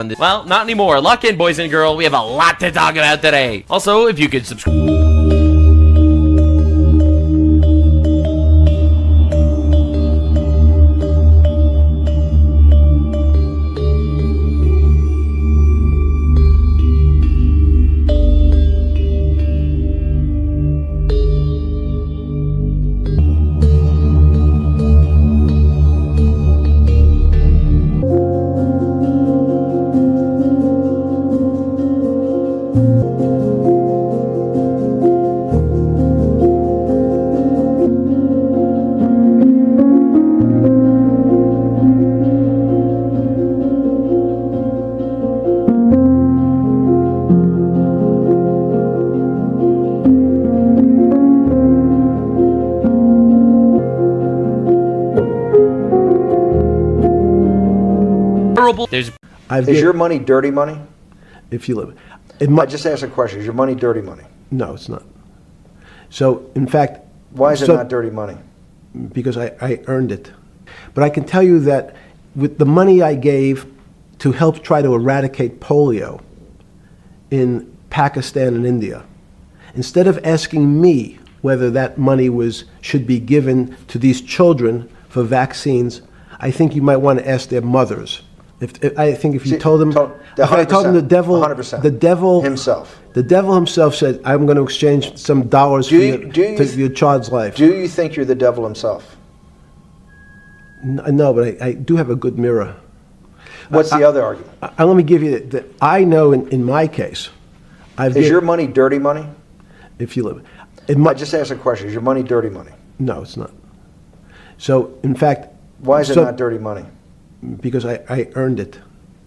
Well, not anymore. Lock in, boys and girls. We have a lot to talk about today. Also, if you could subscribe. Is your money dirty money? If you live, I just asked a question. Is your money dirty money? No, it's not. So, in fact, why is it not dirty money? Because I earned it. But I can tell you that with the money I gave to help try to eradicate polio in Pakistan and India, instead of asking me whether that money should be given to these children for vaccines, I think you might want to ask their mothers. I think if you told them, if I told them the devil 100%. Himself. The devil himself said, "I'm going to exchange some dollars for your child's life." Do you think you're the devil himself? No, but I do have a good mirror. What's the other argument? Let me give you that. I know in my case, is your money dirty money? If you live, I just asked a question. Is your money dirty money? No, it's not. So, in fact, why is it not dirty money? Because I earned it.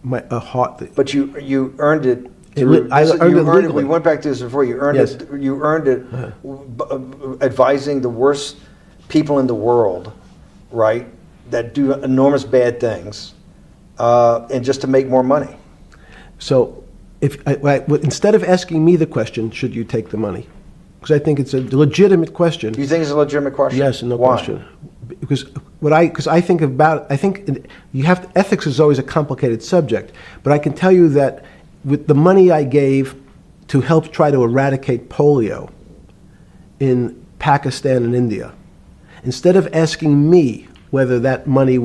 But you earned it. We went back to this before. You earned it. You earned it, advising the worst people in the world, right? That do enormous bad things, and just to make more money. So, instead of asking me the question, should you take the money? Because I think it's a legitimate question. You think it's a legitimate question? Yes, no question. Because I think ethics is always a complicated subject, but I can tell you that with the money I gave to help try to eradicate polio in Pakistan and India, instead of asking me whether that money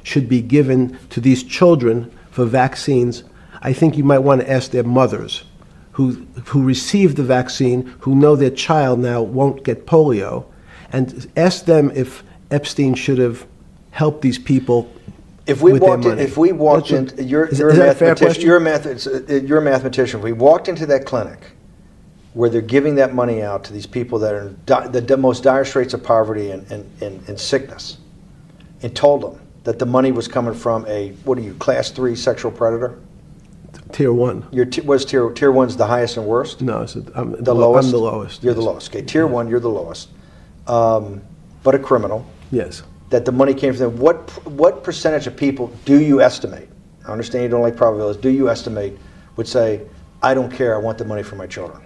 should be given to these children for vaccines, I think you might want to ask their mothers who received the vaccine, who know their child now won't get polio, and ask them if Epstien should have helped these people. You're a mathematician. If we walked into that clinic where they're giving that money out to these people that are in the most dire straits of poverty and sickness, and told them that the money was coming from class 3 sexual predator? Tier 1. Tier 1's the highest and worst? No, I'm the lowest. I'm the lowest. You're the lowest. Okay, Tier 1, you're the lowest. But a criminal. Yes. That the money came from them. What percentage of people do you estimate? I understand you don't like probabilities. Do you estimate would say, "I don't care. I want the money for my children"?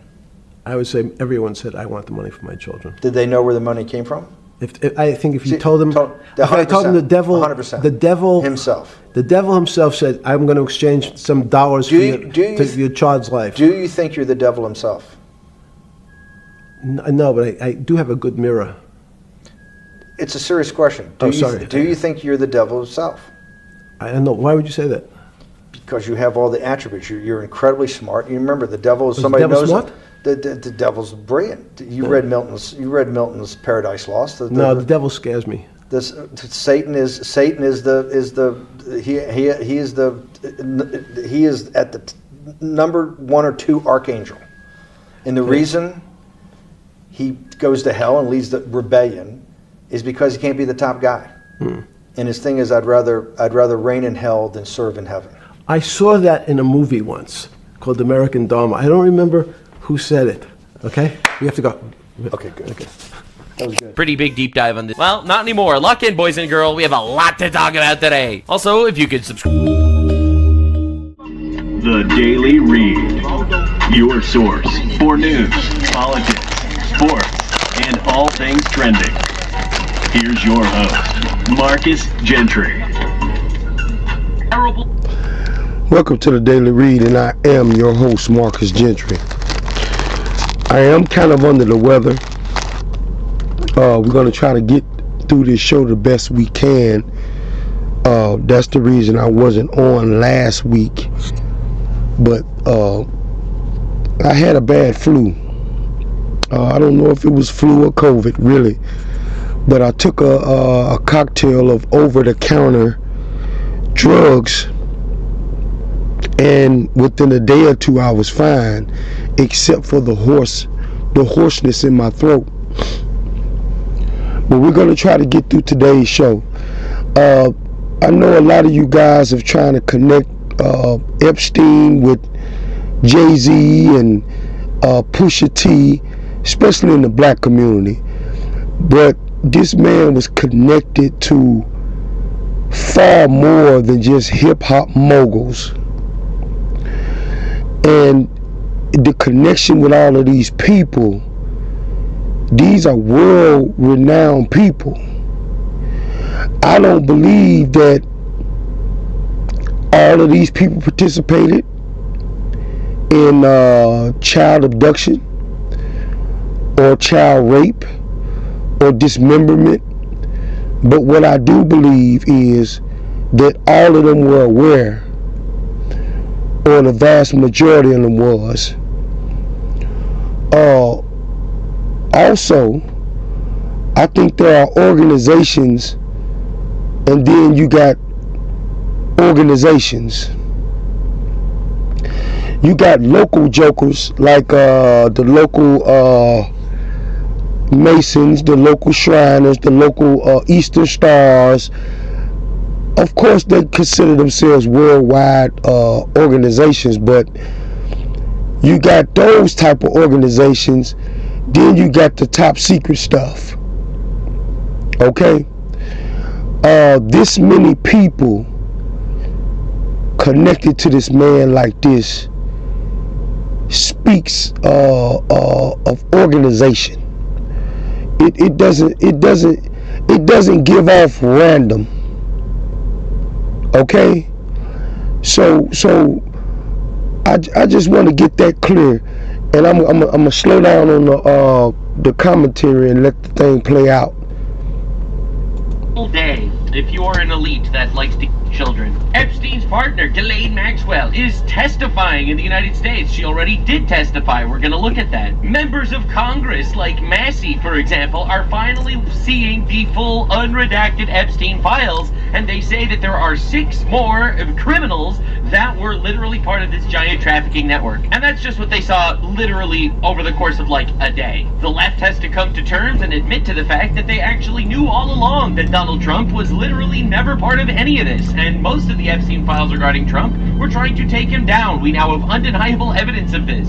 I would say everyone said, "I want the money for my children." Did they know where the money came from? If you told them, the devil 100%. The devil himself. The devil himself said, "I'm going to exchange some dollars for your child's life." Do you think you're the devil himself? No, but I do have a good mirror. It's a serious question. Do you think you're the devil himself? I don't know. Why would you say that? Because you have all the attributes. You're incredibly smart. You remember the devil is somebody knows. Smart? The devil's brilliant. You read Milton's Paradise Lost. No, the devil scares me. Satan is at the number 1 or 2 archangel, and the reason he goes to hell and leads the rebellion is because he can't be the top guy. And his thing is, I'd rather reign in hell than serve in heaven. I saw that in a movie once called American Dharma. I don't remember who said it. Okay, we have to go. Okay, good. Okay. That was good. Pretty big deep dive on this. Well, not anymore. Lock in, boys and girls. We have a lot to talk about today. Also, if you could subscribe. The Daily Read, your source for news, politics, sports, and all things trending. Here's your host, Marcus Gentry. Welcome to the Daily Read, and I am your host, Marcus Gentry. I am kind of under the weather. We're going to try to get through this show the best we can. That's the reason I wasn't on last week. But I had a bad flu. I don't know if it was flu or COVID, really. But I took a cocktail of over-the-counter drugs, and within a day or two I was fine, except for the hoarseness in my throat. But we're going to try to get through today's show. I know a lot of you guys are trying to connect Epstien with Jay-Z and Pusha T, especially in the black community. But this man was connected to far more than just hip-hop moguls. And the connection with all of these people, these are world-renowned people. I don't believe that all of these people participated in child abduction or child rape or dismemberment. But what I do believe is that all of them were aware, or the vast majority of them was. Also, I think there are organizations, and then you got organizations. You got local jokers like the local Masons, the local Shriners, the local Eastern Stars. Of course, they consider themselves worldwide organizations, but you got those type of organizations. Then you got the top secret stuff. Okay? This many people connected to this man like this speaks of organization. It doesn't give off random. Okay, so I just want to get that clear, and I'm gonna slow down on the commentary and let the thing play out. All day, if you are an elite that likes to eat children. Epstein's partner, Ghislaine Maxwell, is testifying in the United States. She already did testify. We're going to look at that. Members of Congress, like Massey, for example, are finally seeing the full unredacted Epstein files, and they say that there are 6 more criminals that were literally part of this giant trafficking network. And that's just what they saw literally over the course of like a day. The left has to come to terms and admit to the fact that they actually knew all along that Donald Trump was literally never part of any of this, and most of the Epstein files regarding Trump were trying to take him down. We now have undeniable evidence of this.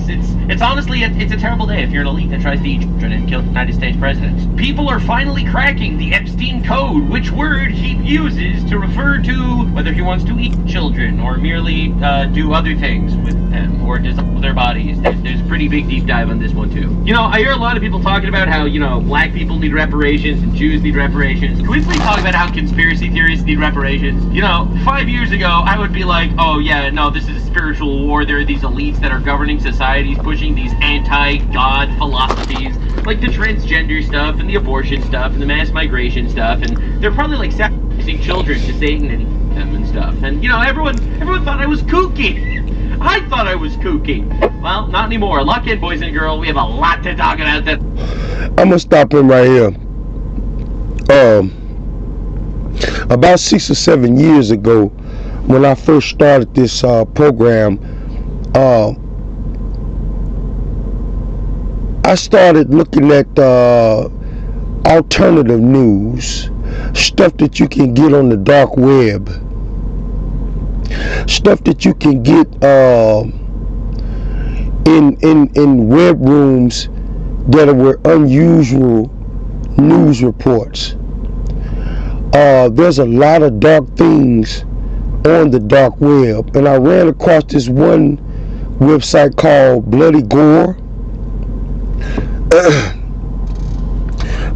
It's honestly, it's a terrible day if you're an elite that tries to eat children and kill the United States president. People are finally cracking the Epstein code, which word he uses to refer to whether he wants to eat children or merely do other things with them or dissolve their bodies. There's a pretty big deep dive on this one too. You know, I hear a lot of people talking about how, you know, black people need reparations and Jews need reparations. Can we please talk about how conspiracy theorists need reparations? You know, 5 years ago, I would be like, oh yeah, no, this is a spiritual war. There are these elites that are governing societies, pushing these anti-God philosophies, like the transgender stuff and the abortion stuff and the mass migration stuff, and they're probably like sacrificing children to Satan and eating them and stuff. And you know, everyone thought I was kooky. I thought I was kooky. Well, not anymore. Lock in, boys and girls. We have a lot to talk about. That I'm gonna stop him right here. About 6 or 7 years ago, when I first started this program, I started looking at alternative news, stuff that you can get on the dark web, stuff that you can get in web rooms that were unusual news reports. There's a lot of dark things on the dark web, and I ran across this one website called Bloody Gore.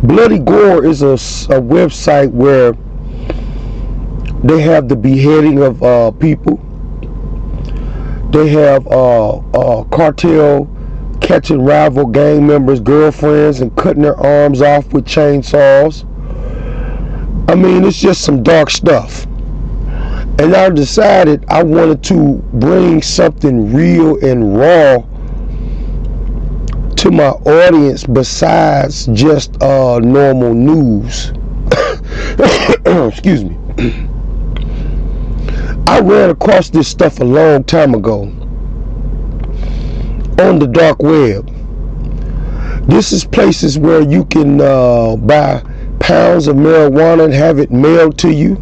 Bloody Gore is a website where they have the beheading of people. They have cartel catching rival gang members' girlfriends and cutting their arms off with chainsaws. I mean, it's just some dark stuff. And I decided I wanted to bring something real and raw to my audience besides just normal news. Excuse me. I ran across this stuff a long time ago on the dark web. This is places where you can buy pounds of marijuana and have it mailed to you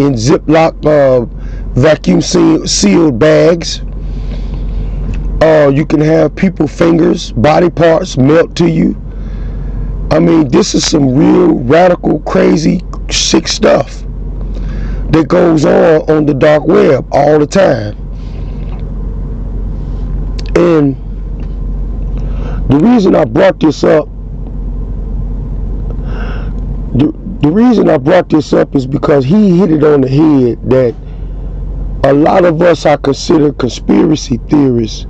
in Ziploc vacuum sealed bags. You can have people's fingers, body parts melt to you. I mean, this is some real radical, crazy, sick stuff that goes on the dark web all the time. And the reason I brought this up, the reason I brought this up is because he hit it on the head that a lot of us are considered conspiracy theorists.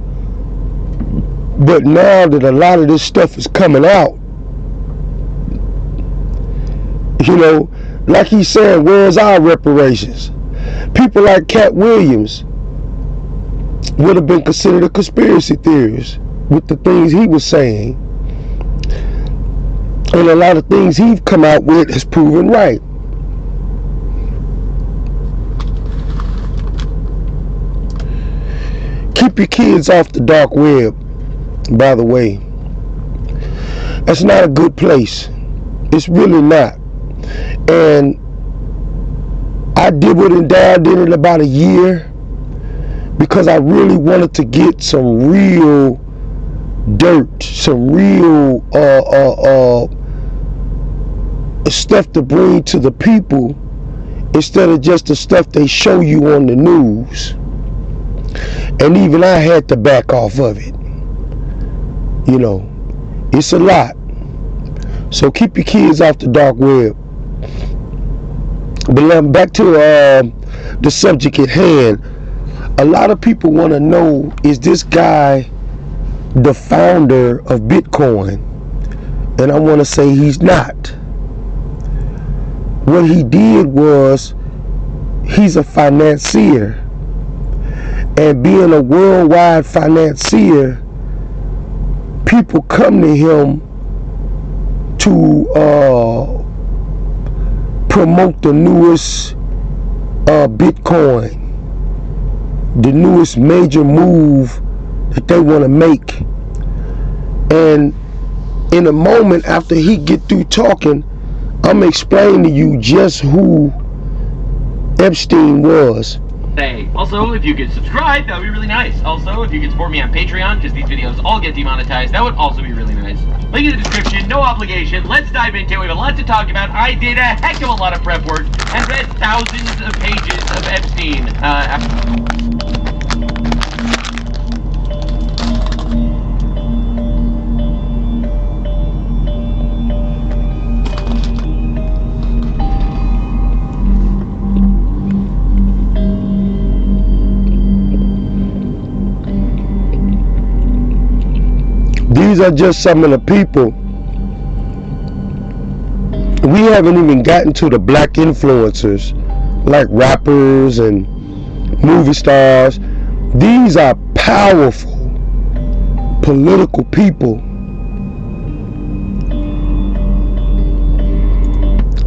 But now that a lot of this stuff is coming out, you know, like he's saying, where's our reparations? People like Cat Williams would have been considered a conspiracy theorist with the things he was saying. And a lot of things he's come out with has proven right. Keep your kids off the dark web, by the way. That's not a good place. It's really not. And I dibbled and dabbled in it about a year because I really wanted to get some real dirt, some real stuff to bring to the people instead of just the stuff they show you on the news. And even I had to back off of it. You know, it's a lot. So keep your kids off the dark web. But back to the subject at hand. A lot of people want to know, is this guy the founder of Bitcoin? And I want to say he's not. What he did was, he's a financier. And being a worldwide financier, people come to him to promote the newest Bitcoin, the newest major move that they want to make. And in a moment after he get through talking, I'm explaining to you just who Epstien was. Also, if you could subscribe, that would be really nice. Also, if you could support me on Patreon, because these videos all get demonetized, that would also be really nice. Link in the description, no obligation. Let's dive into it. We have a lot to talk about. I did a heck of a lot of prep work and read thousands of pages of Epstien. These are just some of the people. We haven't even gotten to the black influencers like rappers and movie stars. These are powerful political people.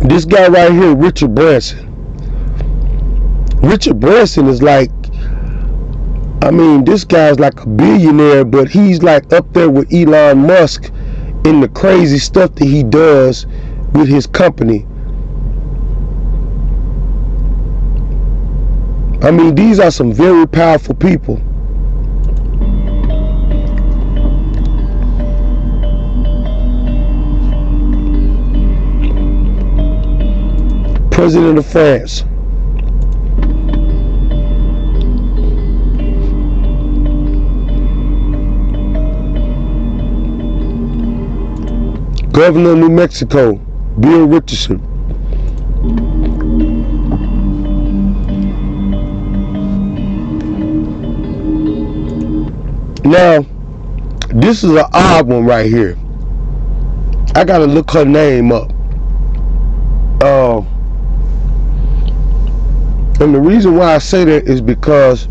This guy right here, Richard Branson. Richard Branson is like, I mean, this guy's like a billionaire, but he's like up there with Elon Musk in the crazy stuff that he does with his company. I mean, these are some very powerful people. President of France. Governor of New Mexico, Bill Richardson. Now, this is an odd one right here. I gotta look her name up. And the reason why I say that is because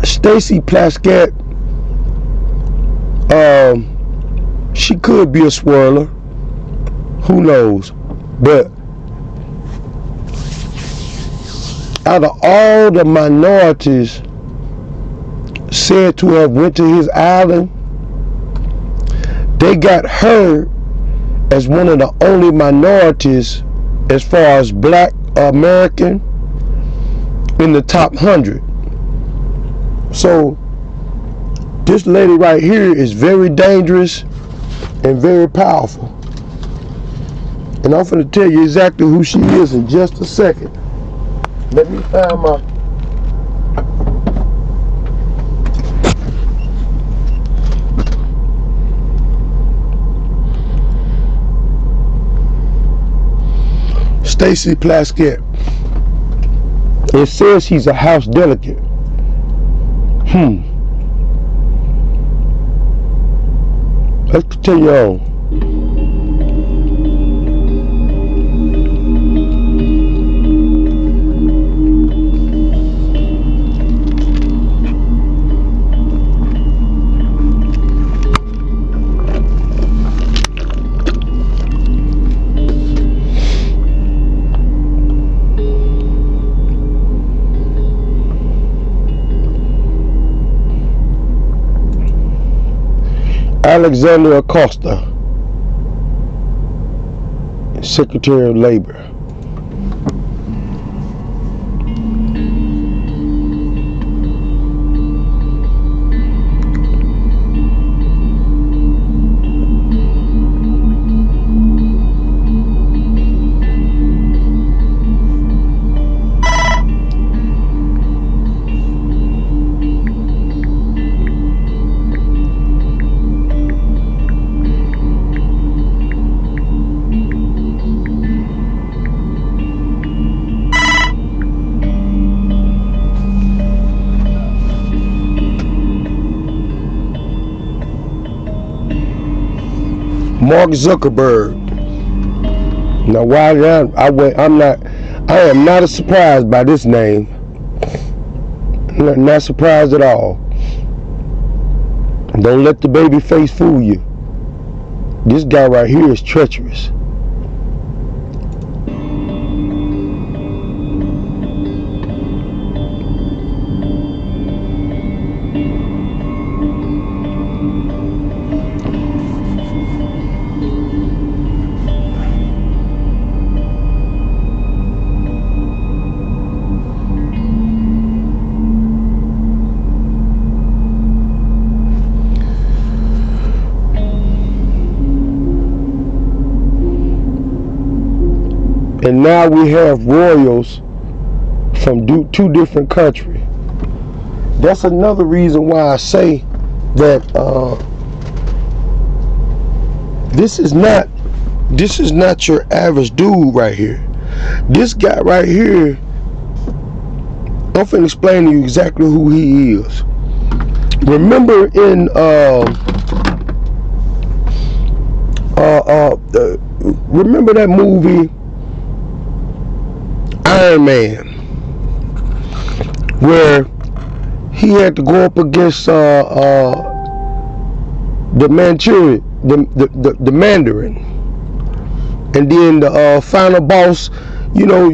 Stacy Plaskett, she could be a swirler. Who knows? But out of all the minorities said to have went to his island, they got her as one of the only minorities as far as black American in the top 100. So this lady right here is very dangerous and very powerful. And I'm going to tell you exactly who she is in just a second. Let me find my... Stacy Plaskett. It says he's a House delegate. Let's continue on. Alexander Acosta, Secretary of Labor. Mark Zuckerberg. Now, why I am not surprised by this name. Not surprised at all. Don't let the baby face fool you. This guy right here is treacherous. And now we have royals from two different countries. That's another reason why I say that this is not your average dude right here. This guy right here, I'm finna explain to you exactly who he is. Remember in remember that movie Iron Man, where he had to go up against the Manchurian, the Mandarin, and then the final boss. You know,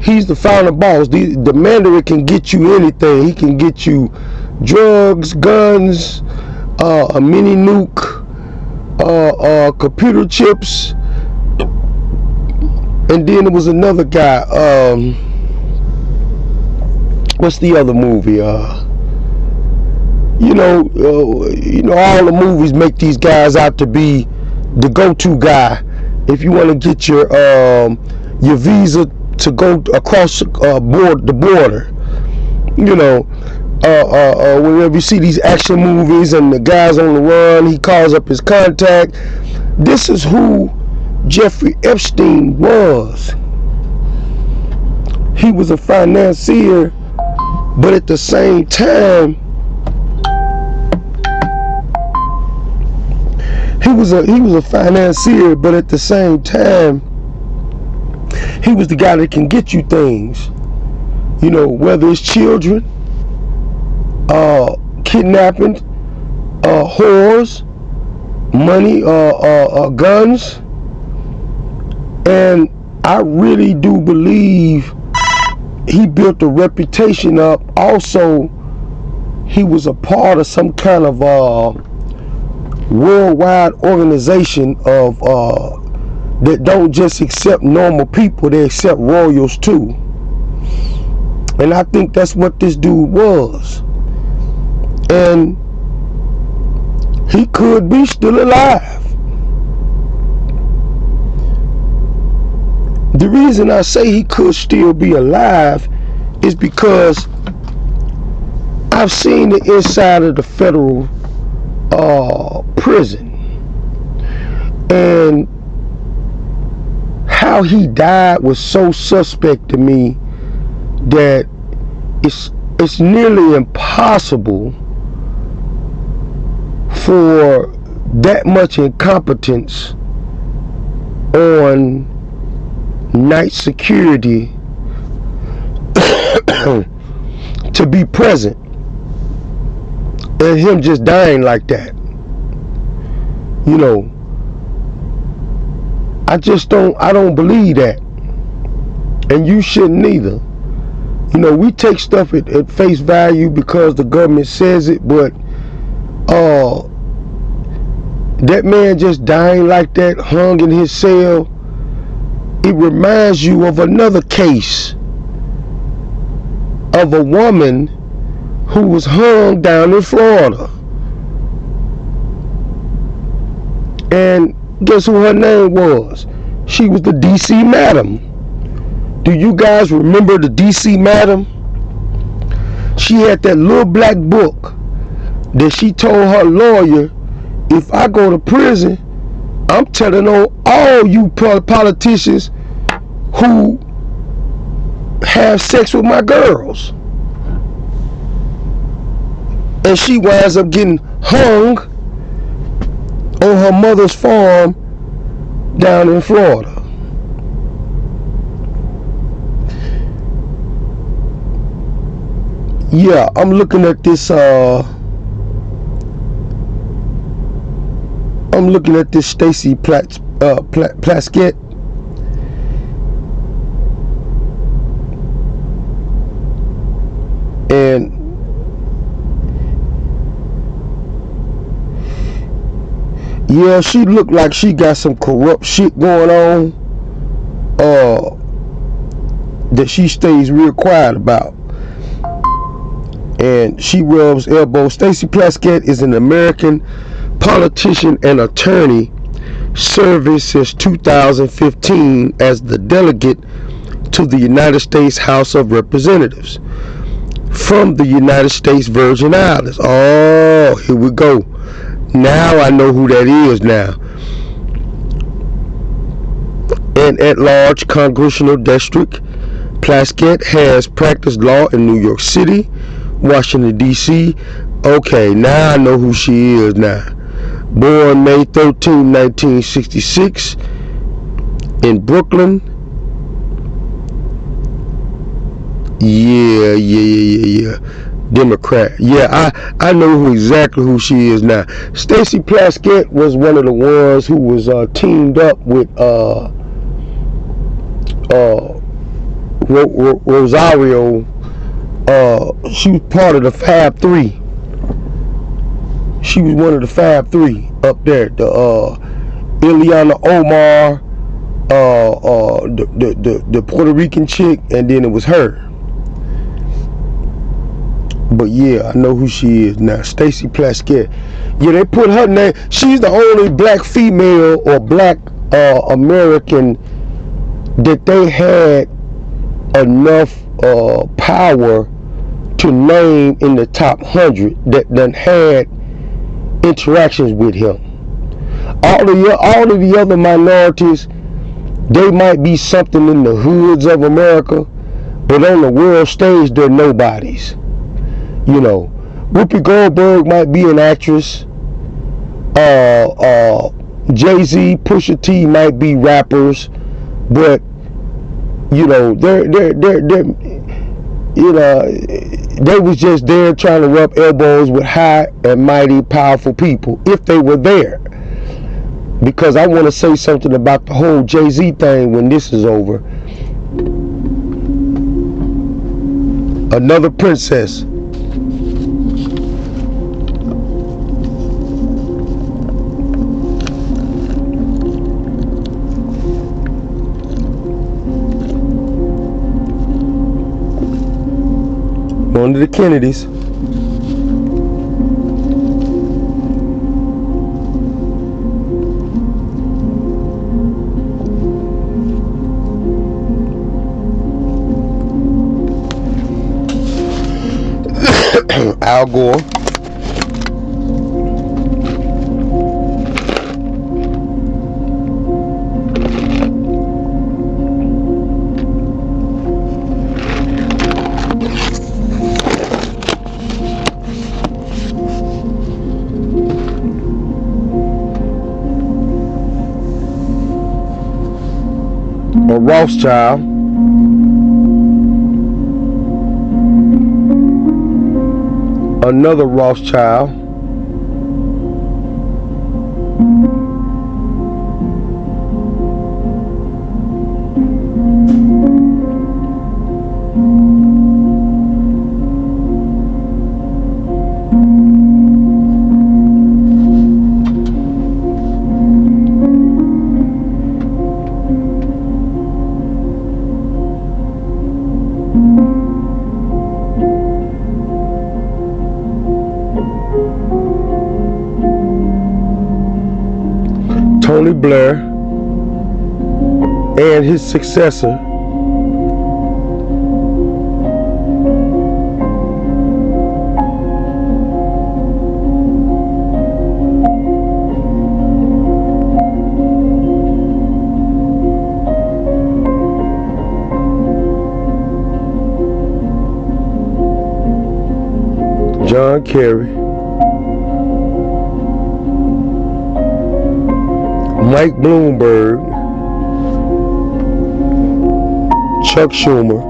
he's the final boss. The Mandarin can get you anything. He can get you drugs, guns, a mini nuke, computer chips. And then there was another guy, what's the other movie? You know, all the movies make these guys out to be the go-to guy if you want to get your visa to go across the border. You know, whenever you see these action movies and the guy's on the run, he calls up his contact. This is who Jeffrey Epstein was. He was a financier, but at the same time, he was a financier, but at the same time, he was the guy that can get you things. You know, whether it's children, kidnapping, whores, money, guns. And I really do believe he built a reputation up. Also, he was a part of some kind of worldwide organization of that don't just accept normal people, they accept royals too. And I think that's what this dude was. And he could be still alive. The reason I say he could still be alive is because I've seen the inside of the federal prison, and how he died was so suspect to me that it's nearly impossible for that much incompetence on night security to be present, and him just dying like that. You know, I don't believe that, and you shouldn't either. You know, we take stuff at face value because the government says it, but that man just dying like that, hung in his cell, it reminds you of another case of a woman who was hung down in Florida. And guess who her name was? She was the DC Madam. Do you guys remember the DC Madam? She had that little black book that she told her lawyer, if I go to prison, I'm telling on all you politicians who have sex with my girls. And she winds up getting hung on her mother's farm down in Florida. Yeah, I'm looking at this Stacey Plaskett. And yeah, she looked like she got some corrupt shit going on that she stays real quiet about. And she rubs elbows. Stacey Plaskett is an American politician and attorney, serving since 2015 as the delegate to the United States House of Representatives from the United States Virgin Islands. Oh, here we go. Now I know who that is now. An at-large congressional district, Plaskett has practiced law in New York City, Washington, D.C. Okay, now I know who she is now. Born May 13, 1966 in Brooklyn. Yeah. Democrat. Yeah, I know exactly who she is now. Stacey Plaskett was one of the ones who was teamed up with Rosario. She was part of the Fab Three. She was one of the Fab Three up there. The Ileana Omar, the Puerto Rican chick, and then it was her. But yeah, I know who she is now. Stacey Plaskett. Yeah, they put her name. She's the only black female or black American that they had enough power to name in the top 100 that done had interactions with him. All of the other minorities, they might be something in the hoods of America, but on the world stage, they're nobodies. You know, Whoopi Goldberg might be an actress. Jay-Z, Pusha T might be rappers, but you know, they're you know, they was just there trying to rub elbows with high and mighty powerful people if they were there. Because I want to say something about the whole Jay-Z thing when this is over. Another princess. One of the Kennedys. Al Gore. A Rothschild. Another Rothschild. Tony Blair and his successor, John Kerry, Mike Bloomberg, Chuck Schumer,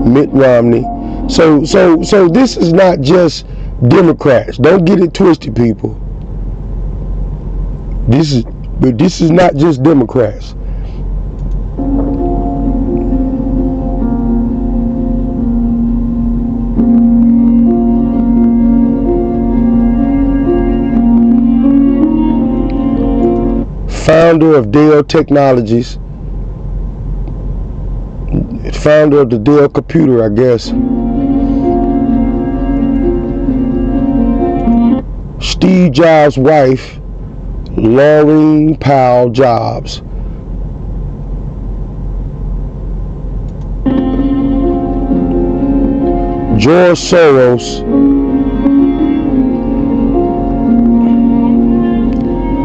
Mitt Romney. So this is not just Democrats. Don't get it twisted, people. This is not just Democrats. Founder of Dell Technologies, founder of the Dell computer, I guess. Steve Jobs' wife, Laurene Powell Jobs. George Soros.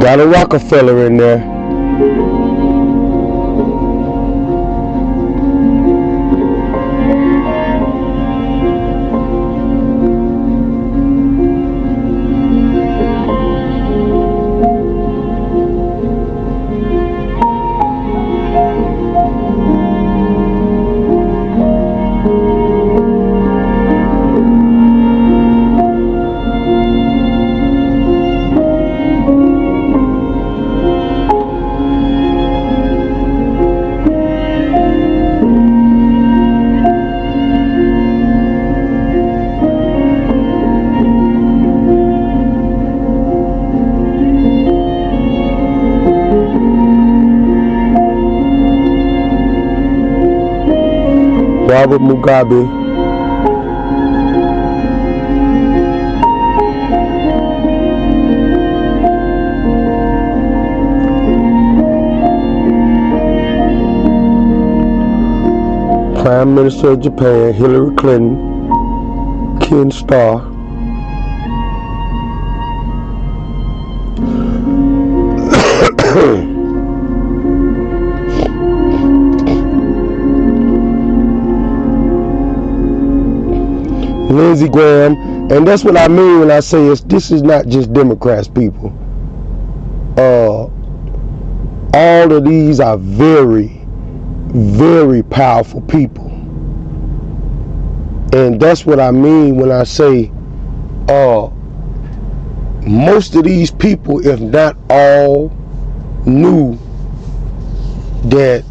Got a Rockefeller in there. Robert Mugabe, Prime Minister of Japan, Hillary Clinton, Ken Starr, Lindsey Graham, and that's what I mean when I say this is not just Democrats, people. All of these are very, very powerful people. And that's what I mean when I say most of these people, if not all, knew that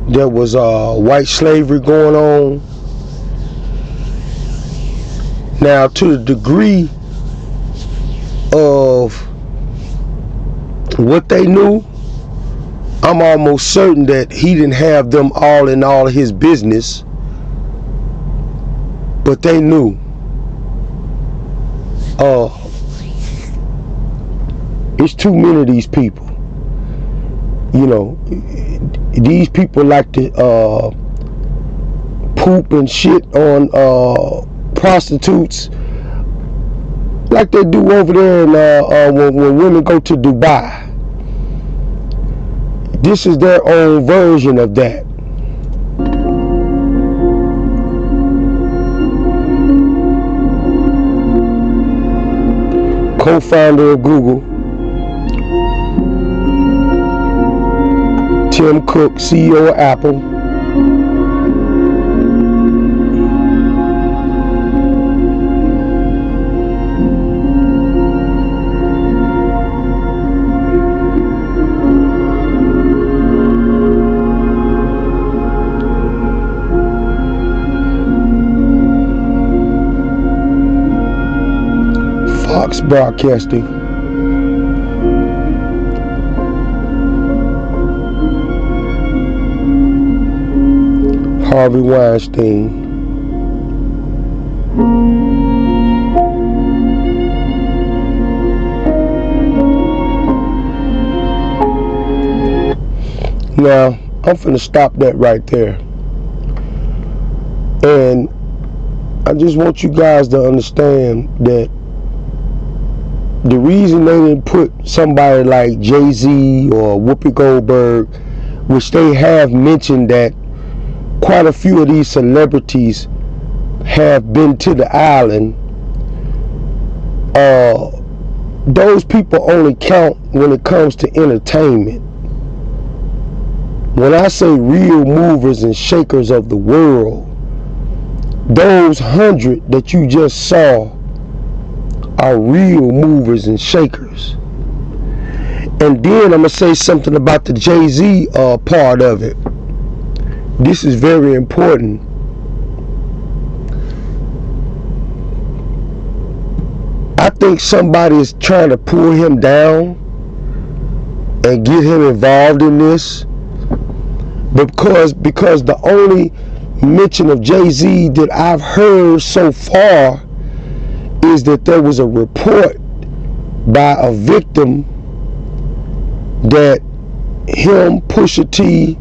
there was white slavery going on. Now, to the degree of what they knew, I'm almost certain that he didn't have them all in all of his business, but they knew. It's too many of these people. You know, these people like to poop and shit on prostitutes like they do over there in, when women go to Dubai. This is their own version of that. Co-founder of Google, Tim Cook, CEO of Apple. Fox Broadcasting. Harvey Weinstein. Now, I'm finna stop that right there. And I just want you guys to understand that the reason they didn't put somebody like Jay-Z or Whoopi Goldberg, which they have mentioned that quite a few of these celebrities have been to the island, those people only count when it comes to entertainment. When I say real movers and shakers of the world, those 100 that you just saw are real movers and shakers. And then I'm gonna say something about the Jay-Z part of it. This is very important. I think somebody is trying to pull him down and get him involved in this, because the only mention of Jay-Z that I've heard so far is that there was a report by a victim that him, Pusha T,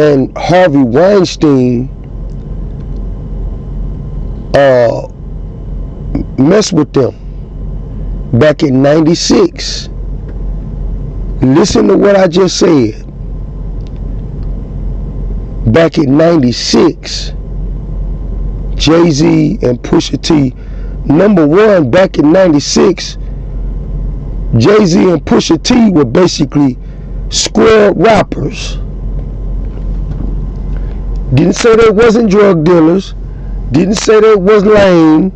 and Harvey Weinstein messed with them back in '96. Listen to what I just said. Back in '96, Jay-Z and Pusha T, number one, back in '96, Jay-Z and Pusha T were basically square rappers. Didn't say they wasn't drug dealers, didn't say they was lame.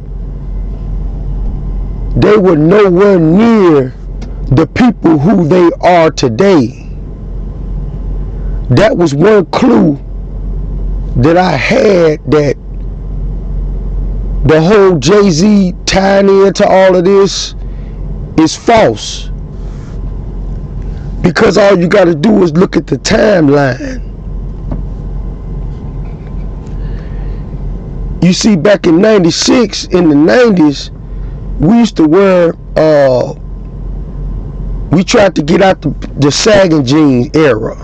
They were nowhere near the people who they are today. That was one clue that I had, that the whole Jay-Z tying into all of this is false. Because all you got to do is look at the timeline. You see, back in '96, in the '90s, we used to wear, we tried to get out the sagging jeans era.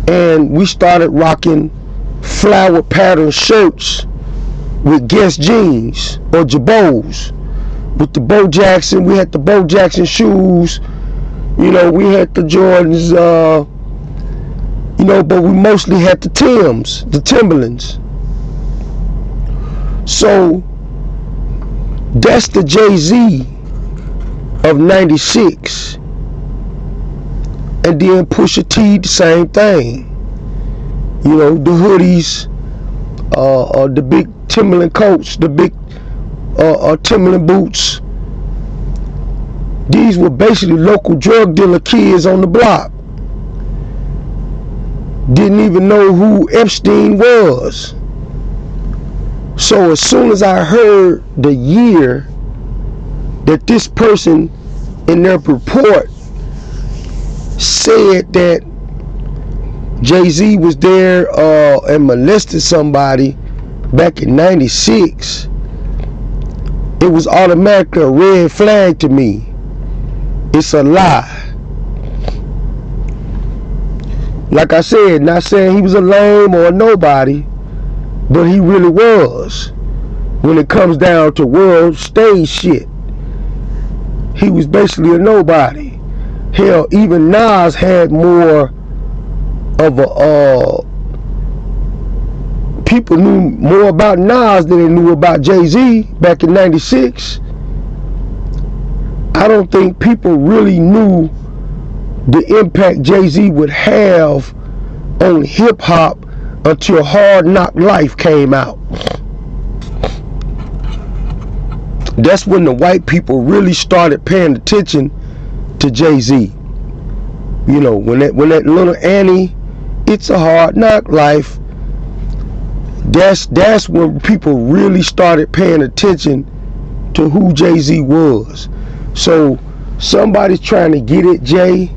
And we started rocking flower pattern shirts with Guess jeans or Jabos. With the Bo Jackson, we had the Bo Jackson shoes. You know, we had the Jordans, you know, but we mostly had the Timbs, the Timberlands. So that's the Jay-Z of 96. And then Pusha T, the same thing. You know, the hoodies, the big Timberland coats, the big Timberland boots. These were basically local drug dealer kids on the block. Didn't even know who Epstien was. So as soon as I heard the year that this person in their report said that Jay-Z was there and molested somebody back in 96, it was automatically a red flag to me. It's a lie. Like I said, not saying he was a lame or a nobody, but he really was. When it comes down to world stage shit, he was basically a nobody. Hell, even Nas had more of a people knew more about Nas than they knew about Jay-Z back in 96. I don't think people really knew the impact Jay-Z would have on hip-hop until Hard Knock Life came out. That's when the white people really started paying attention to Jay-Z. You know, when that little Annie, It's a Hard Knock Life, that's when people really started paying attention to who Jay-Z was. So somebody's trying to get at Jay,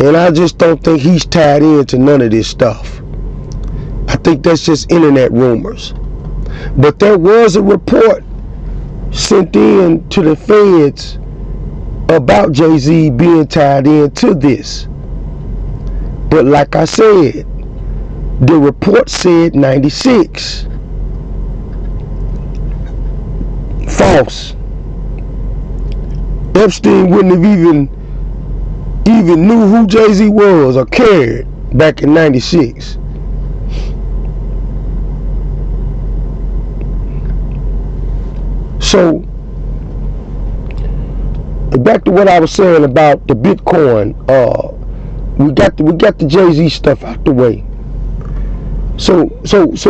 and I just don't think he's tied into none of this stuff. I think that's just internet rumors. But there was a report sent in to the feds about Jay-Z being tied into this. But like I said, the report said 96. False. Epstien wouldn't have even knew who Jay-Z was or cared back in 96. So back to what I was saying about the Bitcoin. We got the Jay-Z stuff out the way. So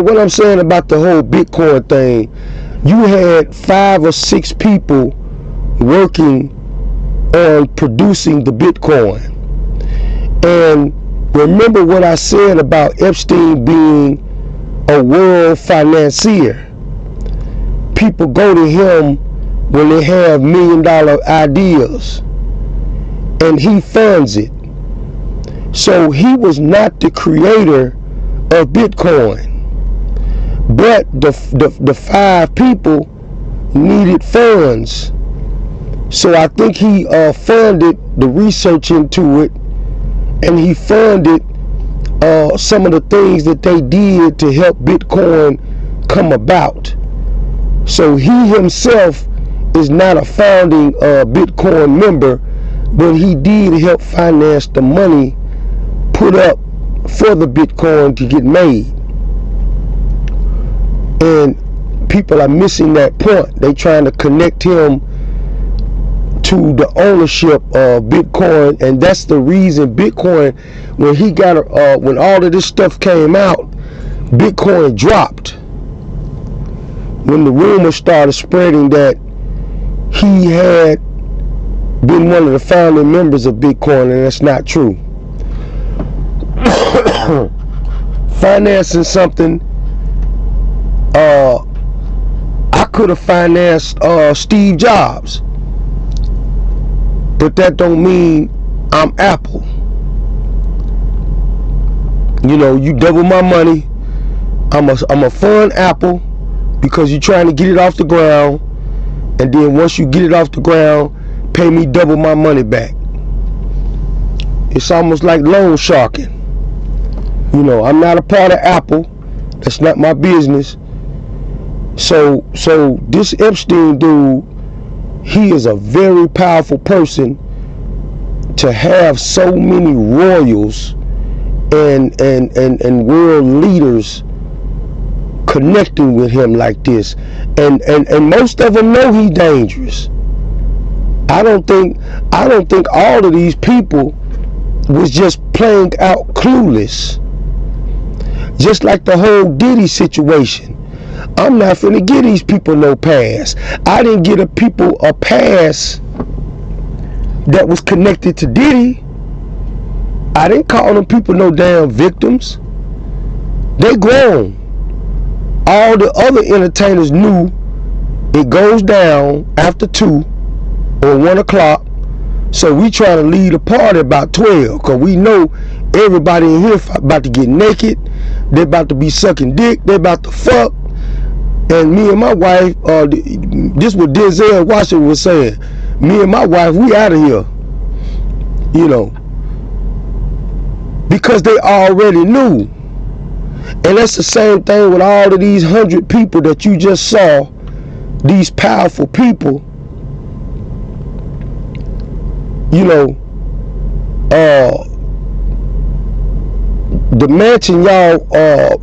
what I'm saying about the whole Bitcoin thing, you had 5 or 6 people working on producing the Bitcoin. And remember what I said about Epstein being a world financier. People go to him when they have $1 million ideas, and he funds it. So he was not the creator of Bitcoin, but the 5 people needed funds. So I think he funded the research into it, and he funded some of the things that they did to help Bitcoin come about. So he himself is not a founding Bitcoin member, but he did help finance the money put up for the Bitcoin to get made. And people are missing that point. They trying to connect him to the ownership of Bitcoin, and that's the reason Bitcoin, when he got when all of this stuff came out, Bitcoin dropped. When the rumors started spreading that he had been one of the founding members of Bitcoin, and that's not true. Financing something, I could have financed Steve Jobs, but that don't mean I'm Apple. You know, you double my money, I'm a fund Apple because you're trying to get it off the ground, and then once you get it off the ground, pay me double my money back. It's almost like loan sharking. You know, I'm not a part of Apple. That's not my business. So this Epstein dude, he is a very powerful person to have so many royals and world leaders connecting with him like this, and most of them know he dangerous. I don't think all of these people was just playing out clueless. Just like the whole Diddy situation. I'm not finna give these people no pass. I didn't give the people a pass that was connected to Diddy. I didn't call them people no damn victims. They grown. All the other entertainers knew it goes down after 2 or 1 o'clock. So we try to leave the party about 12, because we know everybody in here about to get naked. They about to be sucking dick. They about to fuck. And me and my wife, this what Denzel Washington was saying. Me and my wife, we out of here. You know. Because they already knew. And that's the same thing with all of these 100 people that you just saw. These powerful people. You know, the mansion y'all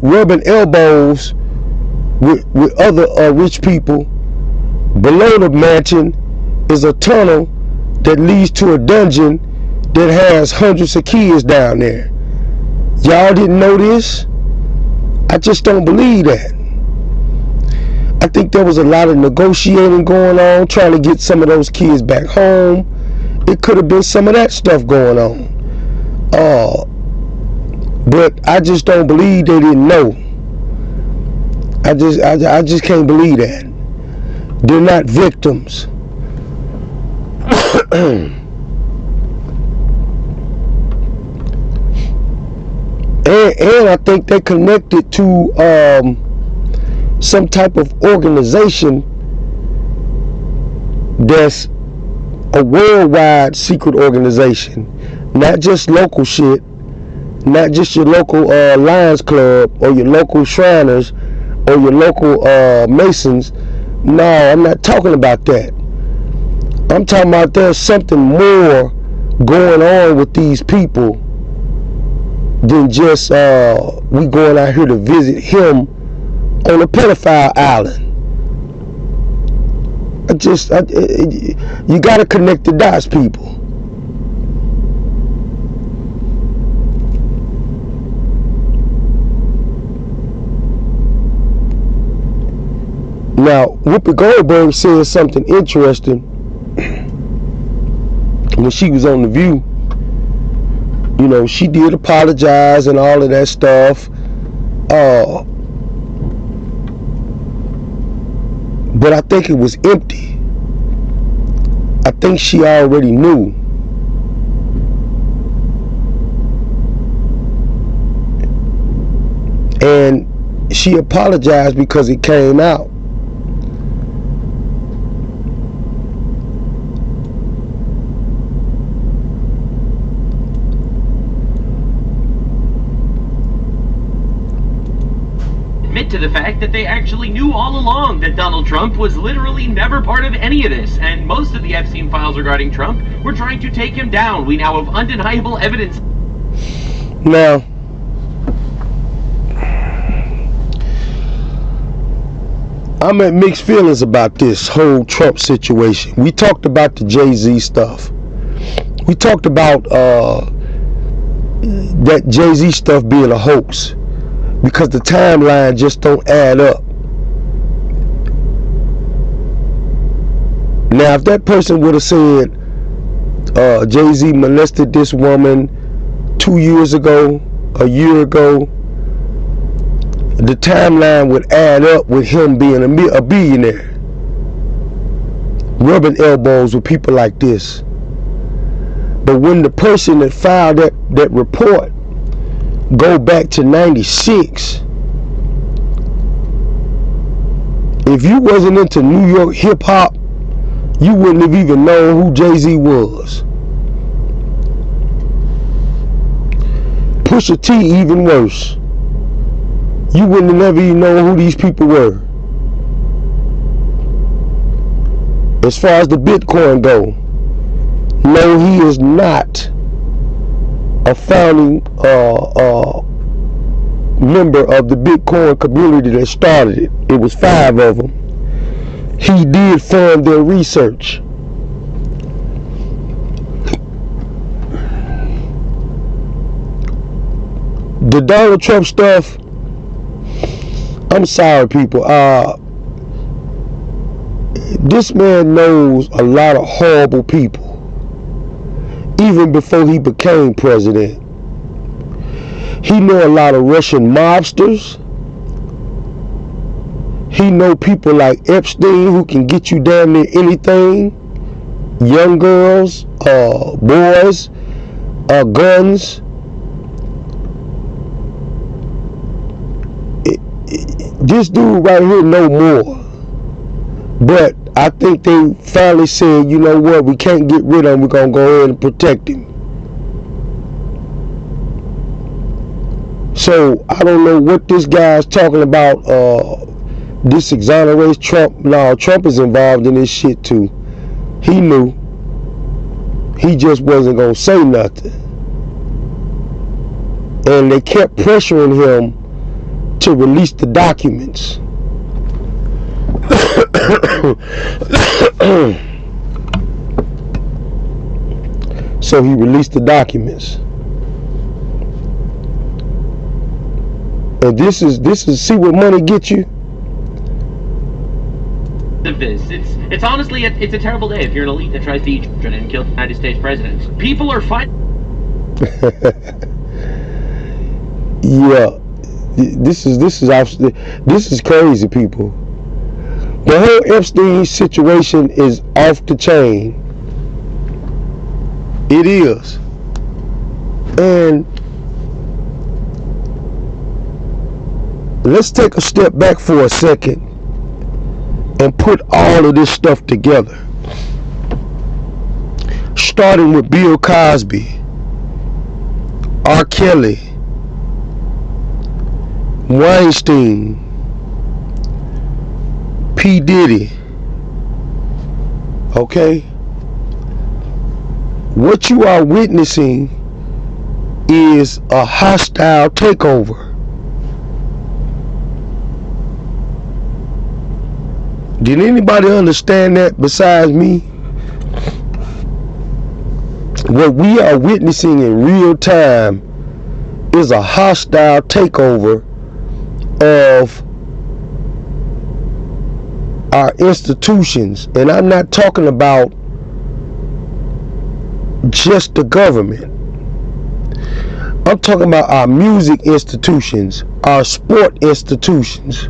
rubbing elbows with other rich people. Below the mansion is a tunnel that leads to a dungeon that has hundreds of kids down there. Y'all didn't know this? I just don't believe that. I think there was a lot of negotiating going on, trying to get some of those kids back home. It could have been some of that stuff going on. But I just don't believe they didn't know. I just can't believe that. They're not victims. And I think they connected to some type of organization that's a worldwide secret organization, not just local shit, not just your local Lions Club or your local Shriners or your local Masons. No, I'm not talking about that. I'm talking about there's something more going on with these people than just we going out here to visit him on a pedophile island. You gotta connect the dots, people. Now, Whoopi Goldberg said something interesting when she was on The View. You know, she did apologize and all of that stuff. But I think it was empty. I think she already knew. And she apologized because it came out. To the fact that they actually knew all along that Donald Trump was literally never part of any of this, and most of the Epstein files regarding Trump were trying to take him down. We now have undeniable evidence. Now, I'm at mixed feelings about this whole Trump situation. We talked about the Jay-Z stuff. We talked about that Jay-Z stuff being a hoax, because the timeline just don't add up. Now, if that person would have said Jay-Z molested this woman 2 years ago, a year ago, the timeline would add up with him being a billionaire, rubbing elbows with people like this. But when the person that filed that report go back to 96, if you wasn't into New York hip hop, you wouldn't have even known who Jay-Z was. Pusha T, even worse. You wouldn't have never even known who these people were. As far as the Bitcoin go, no, he is not a founding member of the Bitcoin community that started it. It was 5 of them. He did fund their research. The Donald Trump stuff, I'm sorry, people. This man knows a lot of horrible people, even before he became president. He know a lot of Russian mobsters. He know people like Epstien who can get you damn near anything. Young girls, boys, guns. This dude right here know more. But I think they finally said, you know what, we can't get rid of him, we're going to go ahead and protect him. So I don't know what this guy's talking about, this exonerates Trump. No, Trump is involved in this shit too. He knew. He just wasn't going to say nothing. And they kept pressuring him to release the documents. So he released the documents. And this is see what money gets you. It's honestly it's a terrible day if you're an elite that tries to eat children and kill the United States president. People are fighting. Yeah, this is crazy, people. The whole Epstein situation is off the chain. It is. And let's take a step back for a second and put all of this stuff together. Starting with Bill Cosby, R. Kelly, Weinstein, P. Diddy. Okay? What you are witnessing is a hostile takeover. Did anybody understand that besides me? What we are witnessing in real time is a hostile takeover of our institutions. And I'm not talking about just the government. I'm talking about our music institutions, our sport institutions.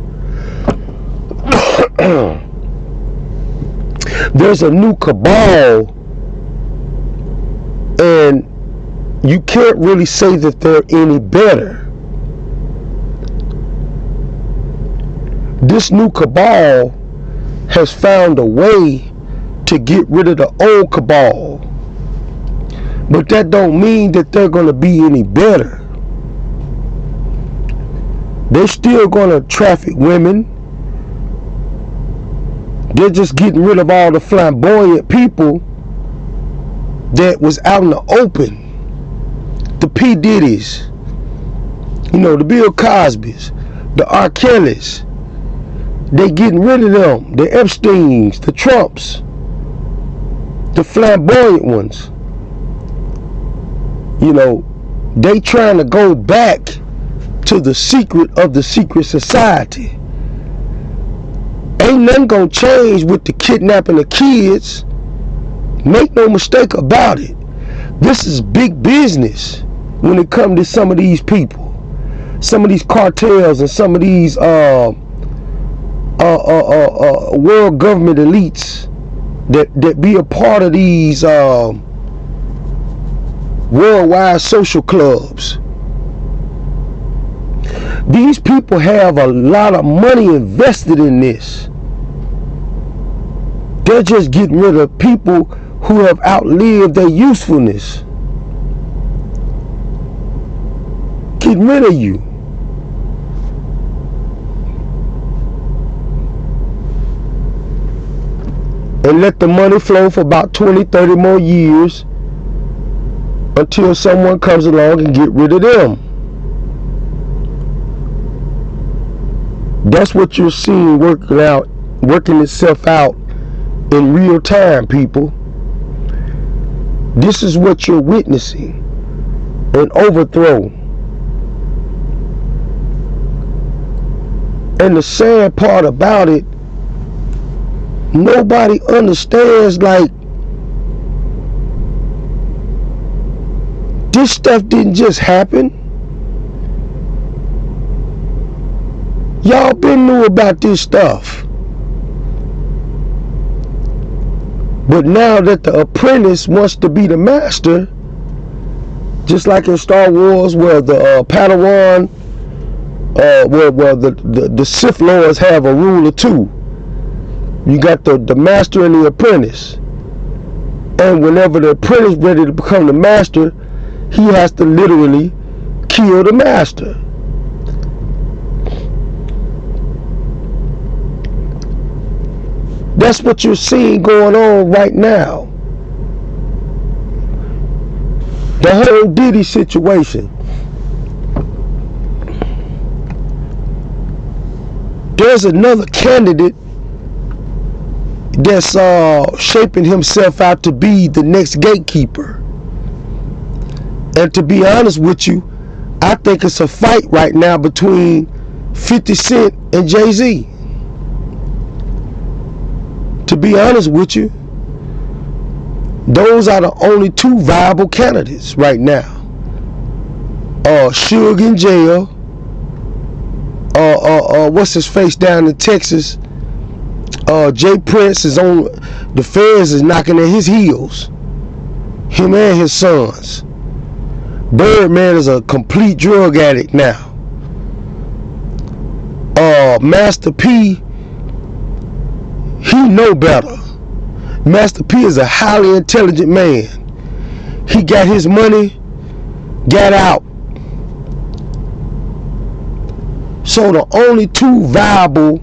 There's a new cabal, and you can't really say that they're any better. This new cabal has found a way to get rid of the old cabal, but that don't mean that they're going to be any better. They're still going to traffic women. They're just getting rid of all the flamboyant people that was out in the open. The P. Diddy's, the Bill Cosby's, the R. Kelly's. They getting rid of them. The Epsteins, the Trumps, the flamboyant ones. They trying to go back to the secret of the secret society. Ain't nothing gonna change with the kidnapping of kids. Make no mistake about it. This is big business when it comes to some of these people, some of these cartels, and some of these world government elites that be a part of these worldwide social clubs. These people have a lot of money invested in this. They're just getting rid of people who have outlived their usefulness. Getting rid of you. And let the money flow for about 20, 30 more years until someone comes along and get rid of them. That's what you're seeing working itself out in real time, people. This is what you're witnessing, an overthrow. And the sad part about it, nobody understands, like, this stuff didn't just happen. Y'all been knew about this stuff. But now that the apprentice wants to be the master, just like in Star Wars, where the Padawan, where the Sith Lords have a rule of two. You got the master and the apprentice. And whenever the apprentice is ready to become the master, he has to literally kill the master. That's what you're seeing going on right now. The whole Diddy situation. There's another candidate that's shaping himself out to be the next gatekeeper. And to be honest with you, I think it's a fight right now between 50 Cent and Jay-Z. To be honest with you, those are the only two viable candidates right now. Suge in jail. What's his face down in Texas? Jay Prince is on. The feds is knocking at his heels. Him and his sons. Birdman is a complete drug addict now. Master P, he know better. Master P is a highly intelligent man. He got his money, got out. So the only two viable,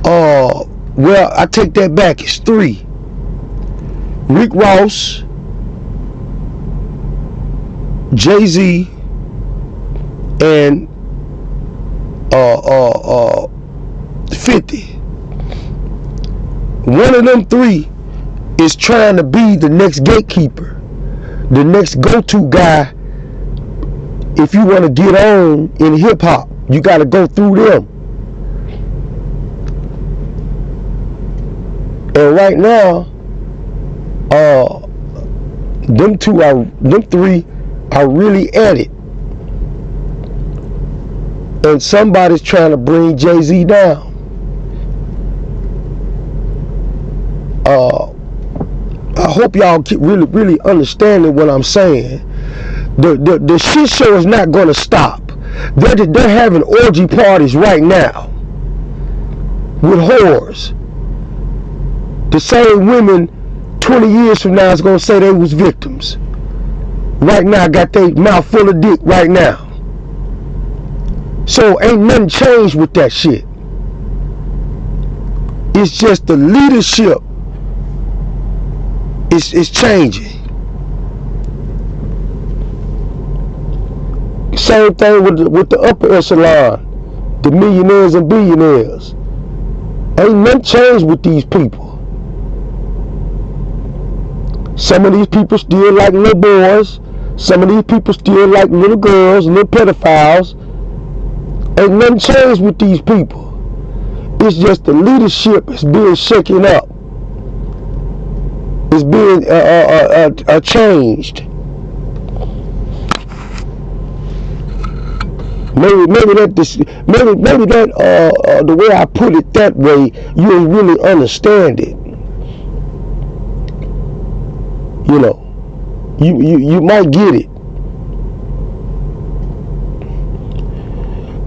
well, I take that back, it's three. Rick Ross, Jay-Z, and 50. One of them three is trying to be the next gatekeeper, the next go-to guy. If you want to get on in hip-hop, you got to go through them. And right now, them three are really at it. And somebody's trying to bring Jay-Z down. I hope y'all keep really understanding what I'm saying. The shit show is not going to stop. They're having orgy parties right now with whores. The same women 20 years from now is going to say they was victims. Right now, got their mouth full of dick right now. So ain't nothing changed with that shit. It's just the leadership is changing. Same thing with the upper echelon, the millionaires and billionaires. Ain't nothing changed with these people. Some of these people still like little boys. Some of these people still like little girls, little pedophiles. Ain't nothing changed with these people. It's just the leadership is being shaken up. It's being changed. Maybe that the way I put it that way, you'll really understand it. You know, you might get it.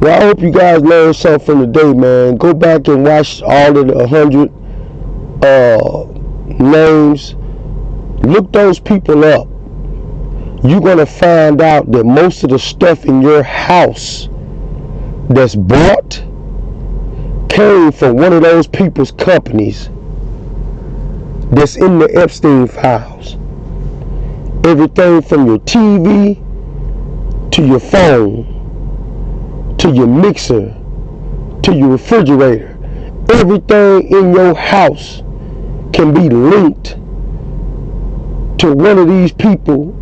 Well, I hope you guys learned something from today, man. Go back and watch all of the 100 names. Look those people up. You're going to find out that most of the stuff in your house that's bought came from one of those people's companies that's in the Epstien files. Everything from your TV to your phone to your mixer to your refrigerator. Everything in your house can be linked to one of these people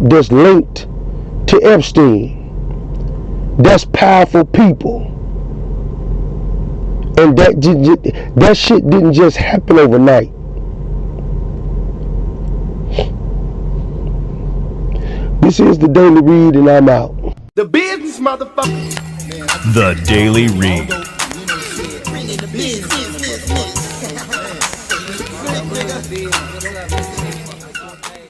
that's linked to Epstein. That's powerful people. And that shit didn't just happen overnight. This is the Daily Read, and I'm out. The business, motherfucker. The Daily Read. Business.